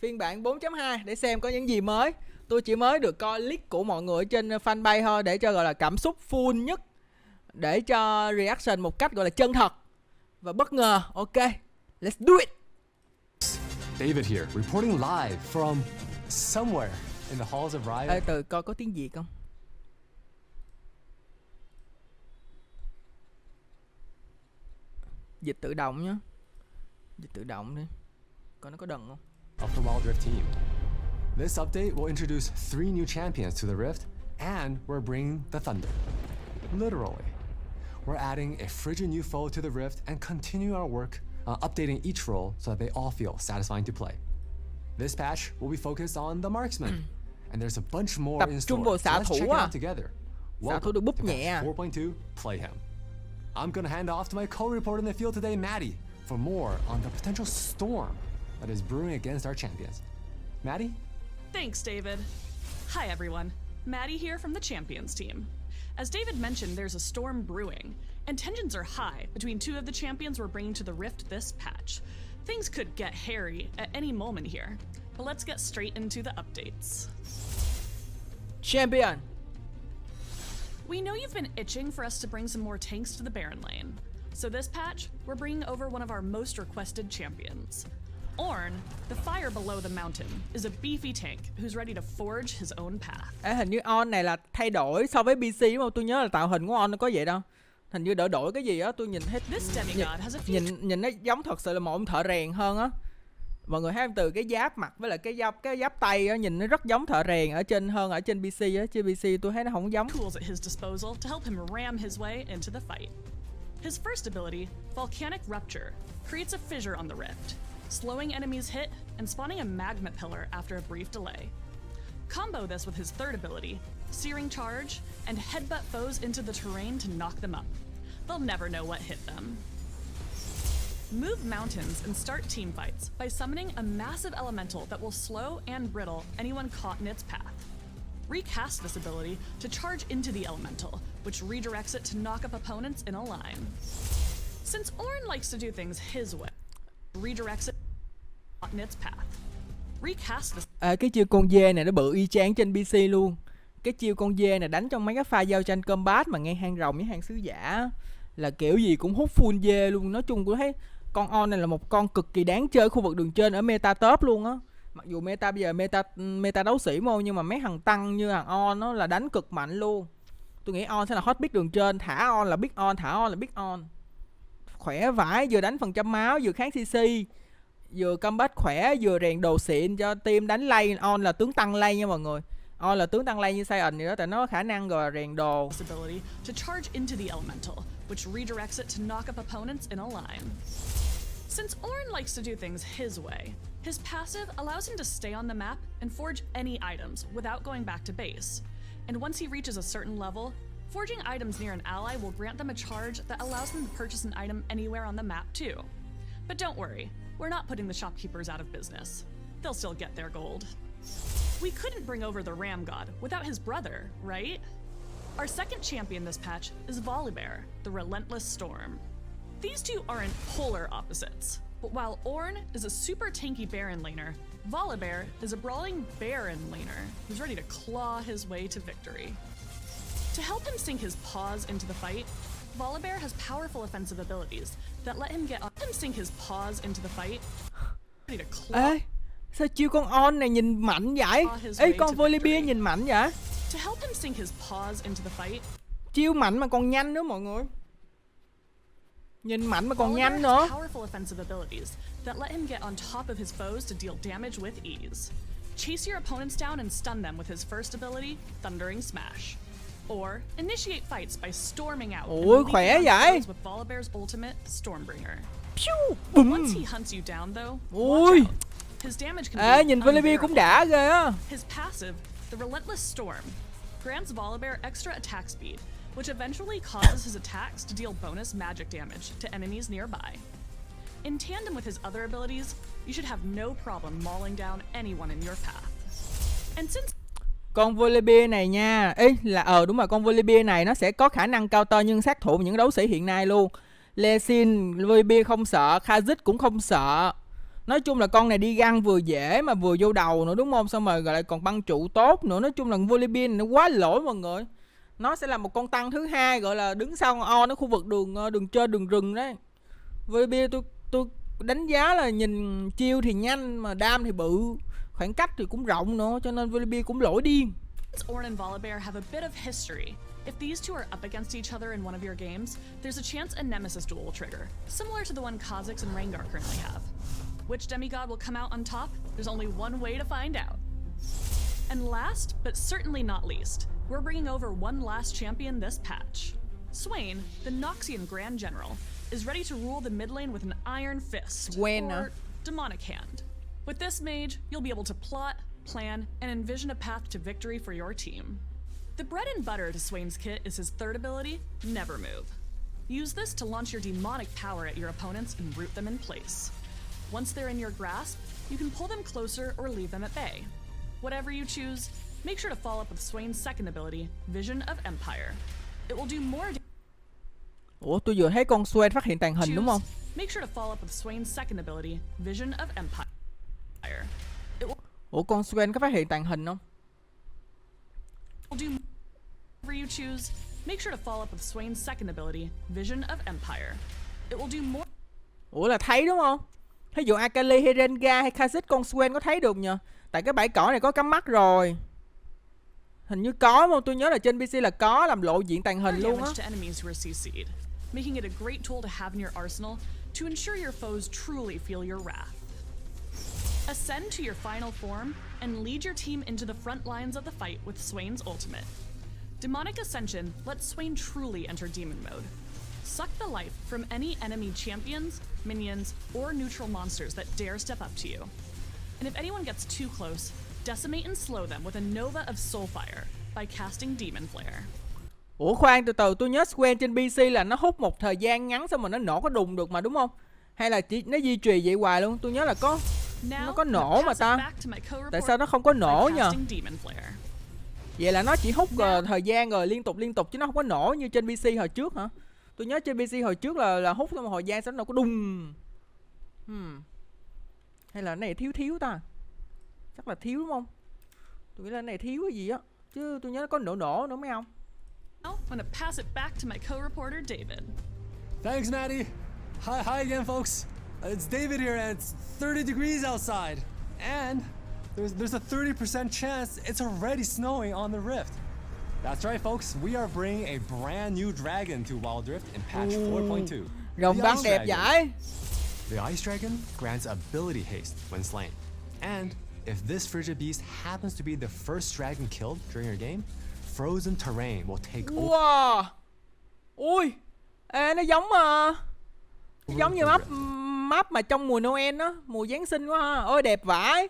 phiên bản 4.2 để xem có những gì mới. Tôi chỉ mới được coi leak của mọi người trên fanpage thôi để cho gọi là cảm xúc full nhất, để cho reaction một cách gọi là chân thật và bất ngờ. Ok, let's do it. David here, reporting live from somewhere in the halls of Riot. Ê, từ coi có tiếng Việt không? Dịch tự động nhá. Dịch tự động đi. Coi nó có đần không? Of the Wild Rift team. This update will introduce 3 new champions to the Rift, and we're bringing the Thunder. Literally. We're adding a frigid new foe to the Rift and continue our work updating each role so that they all feel satisfying to play. This patch will be focused on the marksman, and there's a bunch more in store. So let's check it out together. Xạ thủ được búp nhẹ. 4.2 Playham. I'm gonna hand off to my co-reporter in the field today, Maddie, for more on the potential storm that is brewing against our champions. Maddie? Thanks, David. Hi, everyone. Maddie here from the Champions team. As David mentioned, there's a storm brewing, and tensions are high between two of the champions we're bringing to the Rift this patch. Things could get hairy at any moment here, but let's get straight into the updates. Champion. We know you've been itching for us to bring some more tanks to the Baron lane. So this patch, we're bringing over one of our most requested champions. Oren, the fire below the mountain, is a beefy tank who's ready to forge his own path. Hình như On này là thay đổi so với PC đúng không? Tôi nhớ là tạo hình của On nó có vậy đâu. Hình như đổi cái gì á, tôi nhìn hết. Nhìn nó giống thật sự là một ông thợ rèn hơn á. Mọi người thấy từ cái giáp mặt với lại cái giáp tay á, nhìn nó rất giống thợ rèn ở trên hơn ở trên PC á. Trên PC tôi thấy nó không giống. Tools at his disposal to help him ram his way into the fight. His first ability, Volcanic Rupture, creates a fissure on the rift, slowing enemies' hit and spawning a magma pillar after a brief delay. Combo this with his third ability, Searing Charge, and headbutt foes into the terrain to knock them up. They'll never know what hit them. Move mountains and start teamfights by summoning a massive elemental that will slow and brittle anyone caught in its path. Recast this ability to charge into the elemental, which redirects it to knock up opponents in a line. Since Oren likes to do things his way, redirects it in its path. Recast this. Cái chiêu con dê này nó bự y chang trên PC luôn. Cái chiêu con dê này đánh trong mấy cái pha giao tranh combat mà ngay hang rồng với hang sứ giả là kiểu gì cũng hút full dê luôn. Nói chung tôi thấy con On này là một con cực kỳ đáng chơi khu vực đường trên ở meta top luôn á. Mặc dù meta bây giờ meta đấu sĩ mô, nhưng mà mấy thằng tăng như thằng On nó là đánh cực mạnh luôn. Tôi nghĩ On sẽ là hot pick đường trên, thả On là big On, thả On là big On. Khỏe vãi, vừa đánh phần trăm máu, vừa kháng CC, vừa combat khỏe, vừa rèn đồ xịn cho team đánh lane. On là tướng tăng lane nha mọi người. On là tướng tăng lane như Swain vậy đó, tại nó có khả năng rồi rèn đồ. To charge into the elemental, which redirects it to knock up opponents in a line. Since Oren likes to do things his way, his passive allows him to stay on the map and forge any items without going back to base. And once he reaches a certain level, forging items near an ally will grant them a charge that allows them to purchase an item anywhere on the map too. But don't worry, we're not putting the shopkeepers out of business. They'll still get their gold. We couldn't bring over the Ram God without his brother, right? Our second champion this patch is Volabear, the Relentless Storm. These two are in polar opposites, but while Oren is a super tanky Baron laner, Volabear is a brawling Baron laner who's ready to claw his way to victory. To help him sink his paws into the fight, Volabear has powerful offensive abilities that let him ready to claw. Ê, sao chiêu con On này nhìn mạnh vậy? Ê, con Volabear nhìn mạnh vậy? To help him sink his paws into the fight, chiêu mạnh mà còn nhanh nữa mọi người. Nhìn mạnh mà còn nhanh nữa. Powerful offensive abilities that let him get on top of his foes to deal damage with ease. Chase your opponents down and stun them with his first ability, Thundering Smash. Or initiate fights by storming out. Ôi khỏe vậy. With Volabear's ultimate, Stormbringer. Bùm. Once he hunts you down though, ôi. His damage can be nhìn Volabear cũng đã ghê á. His passive, the Relentless Storm, grants Volabear extra attack speed, which eventually causes his attacks to deal bonus magic damage to enemies nearby. In tandem with his other abilities, you should have no problem mauling down anyone in your path. And since con Volabear này nha, ý là đúng rồi, con Volabear này nó sẽ có khả năng counter nhưng sát thủ những đấu sĩ hiện nay luôn. Lesin, Volabear không sợ, Kha'Zix cũng không sợ. Nói chung là con này đi găng vừa dễ mà vừa vô đầu nữa đúng không? Xong rồi lại còn băng trụ tốt nữa. Nói chung là Volabear nó quá lỗi mọi người. Nó sẽ là một con tăng thứ hai gọi là đứng sau con nó khu vực đường trên đường rừng đấy. Volabear tôi đánh giá là nhìn chiêu thì nhanh mà đam thì bự, khoảng cách thì cũng rộng nữa, cho nên Volabear cũng lỗi điên. Oren and Volabear have a bit of history. If these two are up against each other in one of your games, there's a chance a nemesis duel will trigger, similar to the one Kha'Zix and Rengar currently have. Which demigod will come out on top? There's only one way to find out. And last, but certainly not least, we're bringing over one last champion this patch. Swain, the Noxian Grand General, is ready to rule the mid lane with an iron fist, Swain, or demonic hand. With this mage, you'll be able to plot, plan, and envision a path to victory for your team. The bread and butter to Swain's kit is his third ability, Never Move. Use this to launch your demonic power at your opponents and root them in place. Once they're in your grasp, you can pull them closer or leave them at bay. Whatever you choose, make sure to follow up with Swain's second ability, Vision of Empire. It will do more Ủa tôi vừa thấy con Swain phát hiện tàng hình đúng không? Make sure to follow up with Swain's second ability, Vision of Empire. Ủa con Swain có phát hiện tàng hình không? Do whatever you choose. Make sure to follow up with Swain's second ability, Vision of Empire. It will do more. Ủa là thấy đúng không? Ví dụ Akali hay Rengar hay Kha'Zix con Swain có thấy được nhờ? Tại cái bãi cỏ này có cắm mắt rồi. Hình như có mà tôi nhớ là trên PC là có làm lộ diện tàng hình luôn á. Making it a great tool to have in your arsenal to ensure your foes truly feel your wrath. Ascend to your final form and lead your team into the front lines of the fight with Swain's ultimate. Demonic Ascension lets Swain truly enter demon mode. Suck the life from any enemy champions, minions, or neutral monsters that dare step up to you. And if anyone gets too close, decimate and slow them with a Nova of Soulfire by casting Demon Flare. Ủa khoan từ từ, tôi nhớ Swain trên PC là nó hút một thời gian ngắn xong rồi nó nổ có đùng được mà đúng không? Hay là chỉ nó duy trì vậy hoài luôn? Tôi nhớ là nó có nổ mà ta. Tại sao nó không có nổ nhờ? Vậy là nó chỉ hút thời gian rồi liên tục chứ nó không có nổ như trên PC hồi trước hả? Tôi nhớ trên PC hồi trước là hút xong một thời gian xong nó có đùng. Hay là cái này thiếu ta? Chắc là thiếu đúng không? Tôi nghĩ là cái này thiếu cái gì á. Chứ tôi nhớ nó có nổ nữa mấy không? I'm gonna pass it back to my co-reporter David. Thanks, Maddie. Hi again, folks. It's David here, and it's 30 degrees outside, and there's a 30% chance it's already snowing on the rift. That's right, folks. We are bringing a brand new dragon to Wild Rift in patch 4.2. Rồng băng đẹp vậy. The Ice Dragon grants ability haste when slain, and if this frigid beast happens to be the first dragon killed during your game, frozen terrain will take over. Wow. Ui. Ê, nó giống như map mà trong mùa Noel á, mùa Giáng sinh quá ha. Ôi đẹp vãi.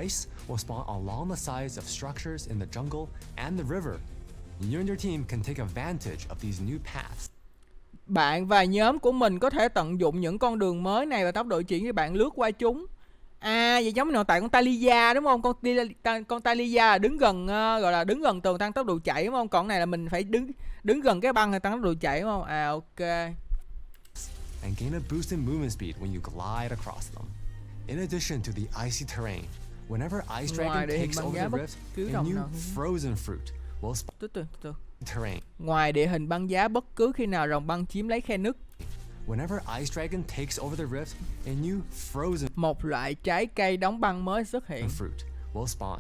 Ice will spawn along the sides of structures in the jungle and the river. You and your team can take advantage of these new paths. Bạn và nhóm của mình có thể tận dụng những con đường mới này và tốc độ chuyển khi bạn lướt qua chúng. À vậy giống nội tại con Talia đúng không? Con Talia là đứng gần gọi là đứng gần tường tăng tốc độ chạy đúng không? Còn này là mình phải đứng gần cái băng thì tăng tốc độ chạy đúng không? À ok. And gain a boost in movement speed when you glide across them. In addition to the icy terrain, whenever Ice Dragon takes over the rift, a new frozen fruit will spawn terrain. Ngoài địa hình băng giá, bất cứ khi nào rồng băng chiếm lấy khe nứt, whenever Ice Dragon takes over the rift, a new frozen một loại trái cây đóng băng mới xuất hiện. fruit will spawn.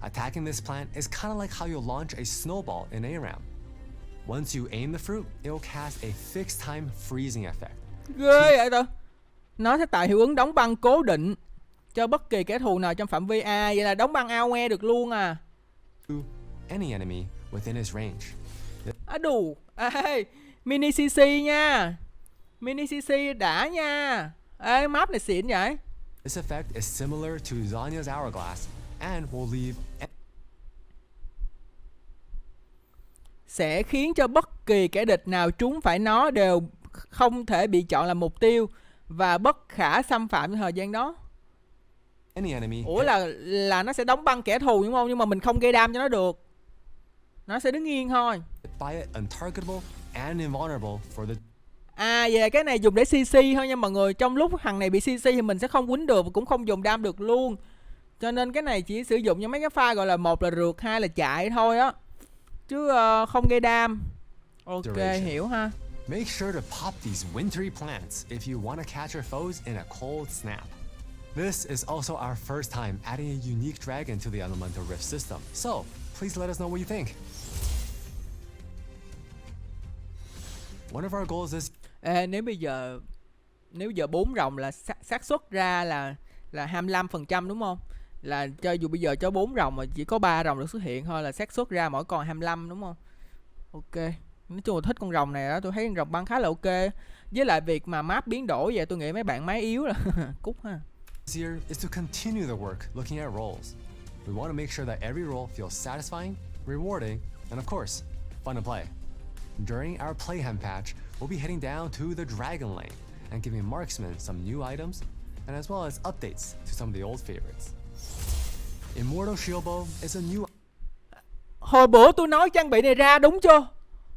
Attacking this plant is kind of like how you launch a snowball in ARAM. Once you aim the fruit, it will cast a fixed time freezing effect. Ghê vậy ta. Nó sẽ tạo hiệu ứng đóng băng cố định cho bất kỳ kẻ thù nào trong phạm vi. À vậy là đóng băng AOE được luôn à. Any enemy within his range. À đủ. Ê, mini CC nha. Mini CC đã nha. Ê map này xịn vậy. This effect is similar to Zanya's Hourglass and will leave sẽ khiến cho bất kỳ kẻ địch nào trúng phải nó đều không thể bị chọn làm mục tiêu và bất khả xâm phạm trong thời gian đó. Ủa là nó sẽ đóng băng kẻ thù đúng không? Nhưng mà mình không gây đam cho nó được. Nó sẽ đứng yên thôi. À về cái này dùng để CC thôi nha mọi người. Trong lúc thằng này bị CC thì mình sẽ không quýnh được và cũng không dùng đam được luôn. Cho nên cái này chỉ sử dụng cho mấy cái pha gọi là một là rượt, hai là chạy thôi á. Chứ không gây đam. Ok, hiểu ha. Make sure to pop these wintry plants if you want to catch your foes in a cold snap. This is also our first time adding a unique dragon to the Elemental Rift system, so please let us know what you think. One of our goals is Nếu bây giờ 4 rồng là xác suất ra là 25% đúng không? Là cho dù bây giờ cho 4 rồng mà chỉ có 3 rồng được xuất hiện thôi là xác suất ra mỗi con 25 đúng không? Ok. Nói chung là thích con rồng này đó, tôi thấy con rồng băng khá là ok. Với lại việc mà map biến đổi vậy tôi nghĩ mấy bạn máy yếu là cút ha. here is to continue the work looking at roles. We want to make sure that every role feels satisfying, rewarding, and of course, fun to play. During our Playhem patch, we'll be heading down to the Dragon Lane and giving marksmen some new items, and as well as updates to some of the old favorites. Immortal Shield Bow is a new. Hồi bữa tôi nói trang bị này ra đúng chưa?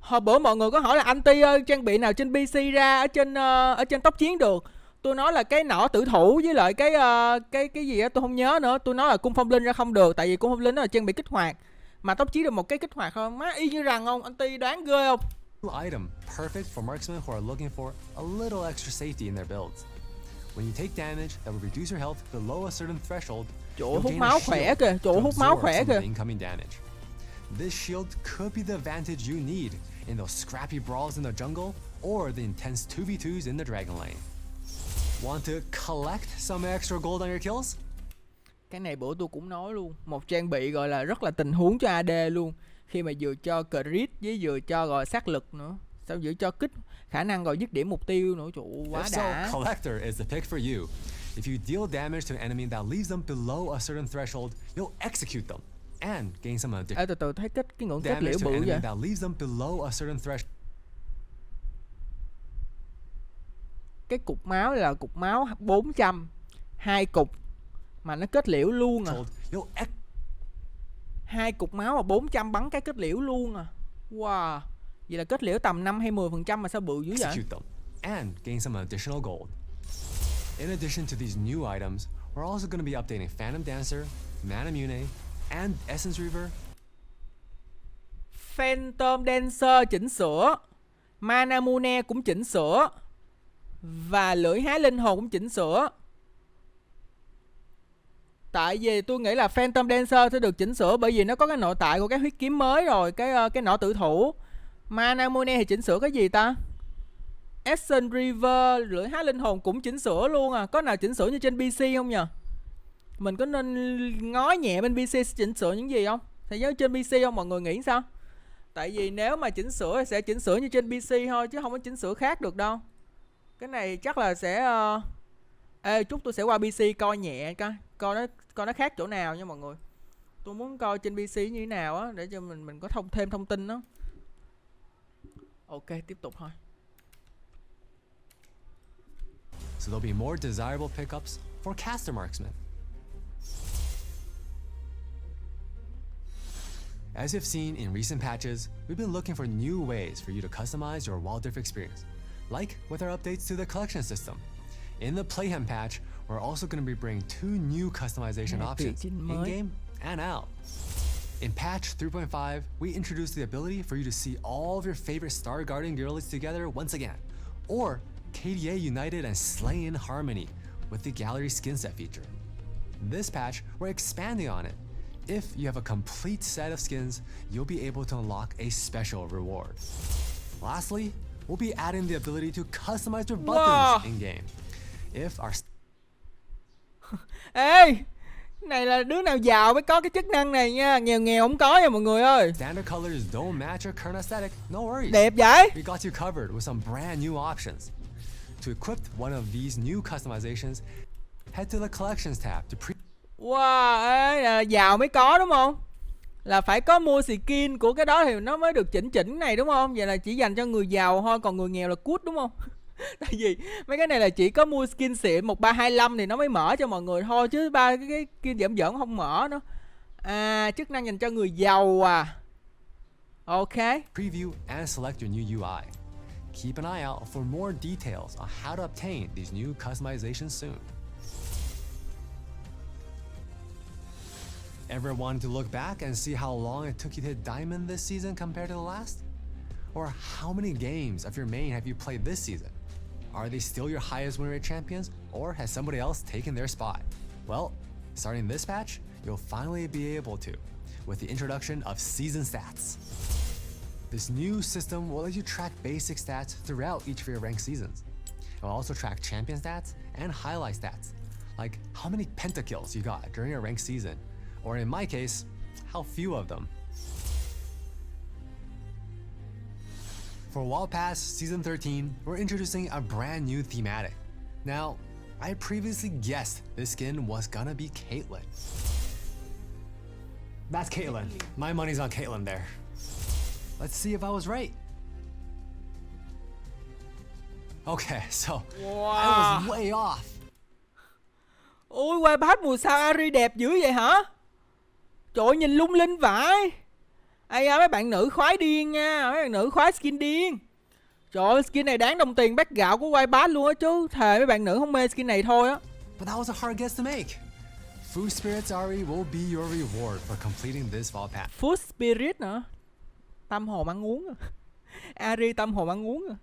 Hồi bữa mọi người có hỏi là anh Ti ơi trang bị nào trên PC ra ở trên tốc chiến được. Tôi nói là cái nỏ tử thủ với lại cái gì á tôi không nhớ nữa. Tôi nói là cung phong linh ra không được tại vì cung phong linh nó là trang bị kích hoạt. Mà tốc chiến được một cái kích hoạt không? Má y như rằng không? Anh Ti đoán ghê không? New item perfect for marksmen who are looking for a little extra safety in their builds. When you take damage that will reduce your health below a certain threshold, chỗ hút máu khỏe kìa, chỗ hút máu khỏe kìa. Incoming damage. This shield could be the advantage you need in those scrappy brawls in the jungle or the intense 2v2s in the Dragon Lane. Want to collect some extra gold on your kills? Cái này bữa tôi cũng nói luôn, một trang bị gọi là rất là tình huống cho AD luôn, khi mà vừa cho crit với vừa cho gọi sát lực nữa, sao vừa cho kích khả năng gọi dứt điểm mục tiêu nữa, trụ quá đã. So, Collector is the pick for you. If you deal damage to an enemy that leaves them below a certain threshold, you'll execute them and gain some additional từ từ thấy cái ngưỡng kết damage liễu to bự an enemy vậy. that leaves them below a certain threshold. Cái cục máu là cục máu 400, 2 cục mà nó kết liễu luôn à. 2 cục máu mà 400 bắn cái kết liễu luôn à. Wow. Vậy là kết liễu tầm 5 hay 10% mà sao bự dữ vậy? Execute them and gain some additional gold. In addition to these new items, we're also going to be updating Phantom Dancer, Mana Mune, and Essence Reaver. Phantom Dancer chỉnh sửa, Mana Mune cũng chỉnh sửa, và lưỡi hái linh hồn cũng chỉnh sửa. Tại vì tôi nghĩ là Phantom Dancer sẽ được chỉnh sửa bởi vì nó có cái nội tại của cái huyết kiếm mới rồi, cái nỏ tử thủ. Mana Mune thì chỉnh sửa cái gì ta? Essence Reaver, lưỡi hái linh hồn cũng chỉnh sửa luôn à. Có nào chỉnh sửa như trên PC không nhờ? Mình có nên ngó nhẹ bên PC chỉnh sửa những gì không? Thầy nhớ trên PC không, mọi người nghĩ sao? Tại vì nếu mà chỉnh sửa thì sẽ chỉnh sửa như trên PC thôi chứ không có chỉnh sửa khác được đâu. Cái này chắc là sẽ chút tôi sẽ qua PC coi nhẹ coi nó khác chỗ nào nha mọi người. Tôi muốn coi trên PC như thế nào á để cho mình có thêm thông tin đó. Ok, tiếp tục thôi. So there'll be more desirable pickups for caster marksmen. As you've seen in recent patches, we've been looking for new ways for you to customize your Wild Rift experience, like with our updates to the collection system. In the Playhem patch, we're also going to be bringing 2 new customization options, in-game and out. In patch 3.5, we introduced the ability for you to see all of your favorite Star Guardian girlies together once again, or KDA united and slay in harmony with the gallery skin set feature. This patch, we're expanding on it. If you have a complete set of skins, you'll be able to unlock a special reward. Lastly, we'll be adding the ability to customize your buttons in-game. If our Ê, này là đứa nào giàu mới có cái chức năng này nha, nghèo không có nha mọi người ơi. standard colors don't match your current aesthetic, no worries. Đẹp vậy. We got you covered with some brand new options. To equip one of these new customizations, head to the collections tab to Wow, là giàu mới có đúng không? Là phải có mua skin của cái đó thì nó mới được chỉnh này đúng không? Vậy là chỉ dành cho người giàu thôi, còn người nghèo là cút đúng không? Tại vì mấy cái này là chỉ có mua skin xịn 1325 thì nó mới mở cho mọi người thôi, chứ ba cái skin giỡn không mở nữa. À, chức năng dành cho người giàu à. Ok. preview and select your new UI. keep an eye out for more details on how to obtain these new customizations soon. Ever wanted to look back and see how long it took you to hit diamond this season compared to the last? Or how many games of your main have you played this season? Are they still your highest win rate champions, or has somebody else taken their spot? Well, starting this patch, you'll finally be able to, with the introduction of season stats. This new system will let you track basic stats throughout each of your ranked seasons. It will also track champion stats and highlight stats, like how many pentakills you got during your ranked season, or in my case, how few of them. For Wild Pass Season 13, we're introducing a brand new thematic. Now, I previously guessed this skin was gonna be Caitlyn. That's Caitlyn. My money's on Caitlyn there. Let's see if I was right. Okay, so I was way off. Ôi, qua bát mùa sao Ari đẹp dữ vậy hả? Trời ơi, nhìn lung linh vãi. Ây da, mấy bạn nữ khoái điên nha, mấy bạn nữ khoái skin điên. Trời ơi, skin này đáng đồng tiền bát gạo của White Bass luôn á chứ. Thề mấy bạn nữ không mê skin này thôi á. But that was a hard guess to make. Food Spirits Ari will be your reward for completing this vault pass. Food Spirit hả? Tâm hồn ăn uống à? Ari tâm hồn ăn uống à?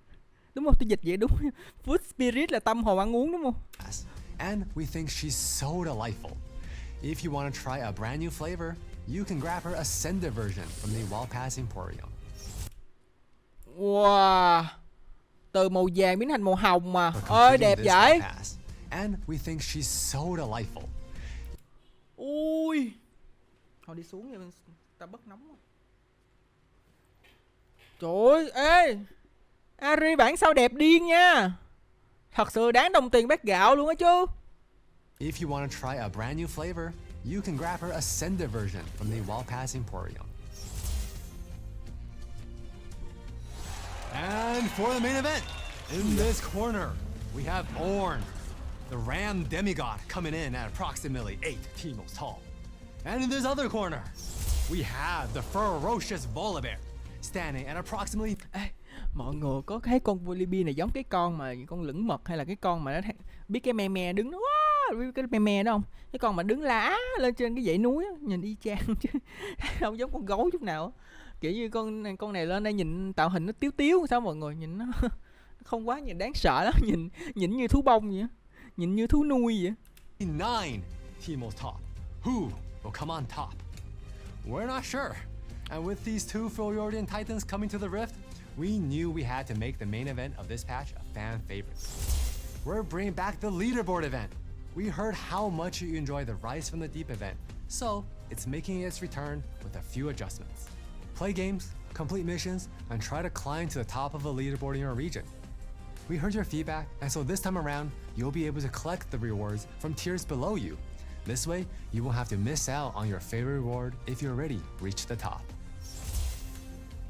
Đúng không? Tôi dịch vậy đúng. Food Spirit là tâm hồn ăn uống đúng không? And we think she's so delightful. If you want to try a brand new flavor, you can grab her Ascended version from the Wild Pass Emporium. Wow. Từ màu vàng biến thành màu hồng mà. Ơi đẹp vậy. And we think she's so delightful. Ui. Thôi đi xuống nha, ta bất nóng quá. Trời ơi, ê. Ari bản sao đẹp điên nha. Thật sự đáng đồng tiền bát gạo luôn á chứ. If you want to try a brand new flavor, you can grab her Ascended version from the Wild Pass Emporium. And for the main event, in this corner, we have Oren, the Ram demigod, coming in at approximately 8 Timos tall. And in this other corner, we have the ferocious Volabear, standing at approximately... Ê, mọi người có thấy con Volabear này giống cái con mà con lửng mật hay là cái con mà nó biết cái me me đứng đó, biết cái me me đó không? Cái con mà đứng lá lên trên cái dãy núi á, nhìn y chang chứ không giống con gấu chút nào. Kiểu như con này lên đây nhìn tạo hình nó tiếu tiếu sao mọi người, nhìn nó không quá nhìn đáng sợ lắm, nhìn như thú bông vậy, nhìn như thú nuôi vậy. 9 Timos top. Who will come on top? We're not sure. And with these two Freljordian Titans coming to the Rift, we knew we had to make the main event of this patch a fan favorite. We're bringing back the leaderboard event. We heard how much you enjoy the Rise from the Deep event, so it's making its return with a few adjustments. Play games, complete missions, and try to climb to the top of a leaderboard in your region. We heard your feedback, and so this time around, you'll be able to collect the rewards from tiers below you. This way, you won't have to miss out on your favorite reward if you already reached the top.